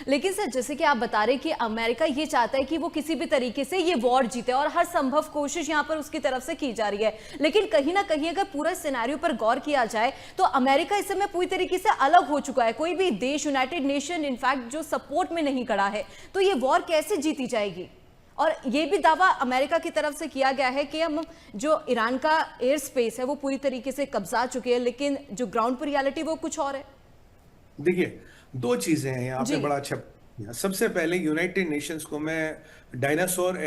लेकिन सर जैसे कि आप बता रहे हैं कि अमेरिका ये चाहता है कि वो किसी भी तरीके से ये वॉर जीते और हर संभव कोशिश यहाँ पर उसकी तरफ से की जा रही है, लेकिन कहीं ना कहीं अगर पूरा सिनेरियो पर गौर किया जाए तो अमेरिका इस समय पूरी तरीके से अलग हो चुका है। कोई भी देश, यूनाइटेड नेशन इनफैक्ट जो सपोर्ट में नहीं खड़ा है, तो ये वॉर कैसे जीती जाएगी? और ये भी दावा अमेरिका की तरफ से किया गया है कि हम जो ईरान का एयर स्पेस है वो पूरी तरीके से कब्जा चुके हैं, लेकिन जो ग्राउंड पर रियलिटी वो कुछ और है। देखिए, दो चीजें हैं, आपने बड़ा अच्छा किया। सबसे पहले यूनाइटेड नेशंस को मैं डायनासोर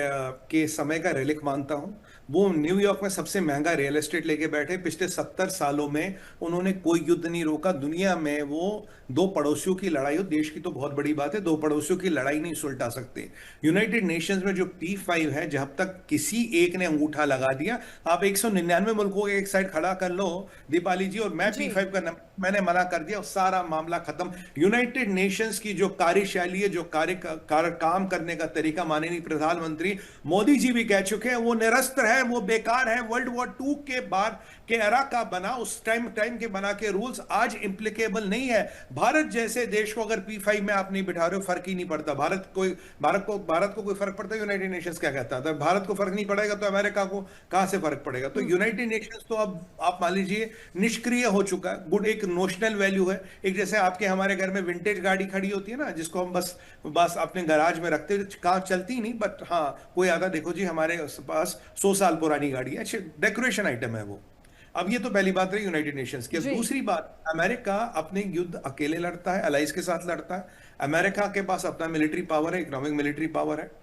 के समय का रेलिक मानता हूं। वो न्यूयॉर्क में सबसे महंगा रियल एस्टेट लेके बैठे। पिछले 70 सालों में उन्होंने कोई युद्ध नहीं रोका। दुनिया में वो दो पड़ोसियों की लड़ाई हो, देश की तो बहुत बड़ी बात है, दो पड़ोसियों की लड़ाई नहीं सुलटा सकते। यूनाइटेड नेशंस में जो P5 है, जब तक किसी एक ने अंगूठा लगा दिया, आप 199 मुल्कों के एक साइड खड़ा कर लो दीपाली जी, और मैं P5 का मैंने मना कर दिया, सारा मामला खत्म। यूनाइटेड नेशंस की जो कार्यशैली है, जो काम करने का तरीका, माननीय प्रधानमंत्री मोदी जी भी कह चुके हैं, वो निरस्त है, वो बेकार है। वर्ल्ड वॉर 2 के बाद के एरा का बना, उस टाइम के बना के रूल्स आज इंप्लीकेबल नहीं है। भारत जैसे देश को अगर P5 में आप नहीं बिठा रहे हो, फर्क ही नहीं पड़ता। भारत को कोई फर्क पड़ता है? यूनाइटेड नेशंस क्या कहता था? भारत को फर्क नहीं पड़ेगा तो अमेरिका को कहां से फर्क पड़ेगा? तो यूनाइटेड नेशंस तो अब आप मान लीजिए निष्क्रिय हो चुका है। गुड, एक नोशनल वैल्यू है। एक जैसे आपके हमारे घर में विंटेज गाड़ी खड़ी होती है ना, जिसको हम बस अपने गराज में रखते, कार चलती नहीं, बट हाँ कोई आता, देखो जी हमारे पास 100 साल पुरानी गाड़ी है, अच्छे डेकोरेशन आइटम है वो। अब ये तो पहली बात रही यूनाइटेड नेशंस की। अब दूसरी बात, अमेरिका अपने युद्ध अकेले लड़ता है, अलाइज के साथ लड़ता है। अमेरिका के पास अपना मिलिट्री पावर है, इकोनॉमिक मिलिट्री पावर है।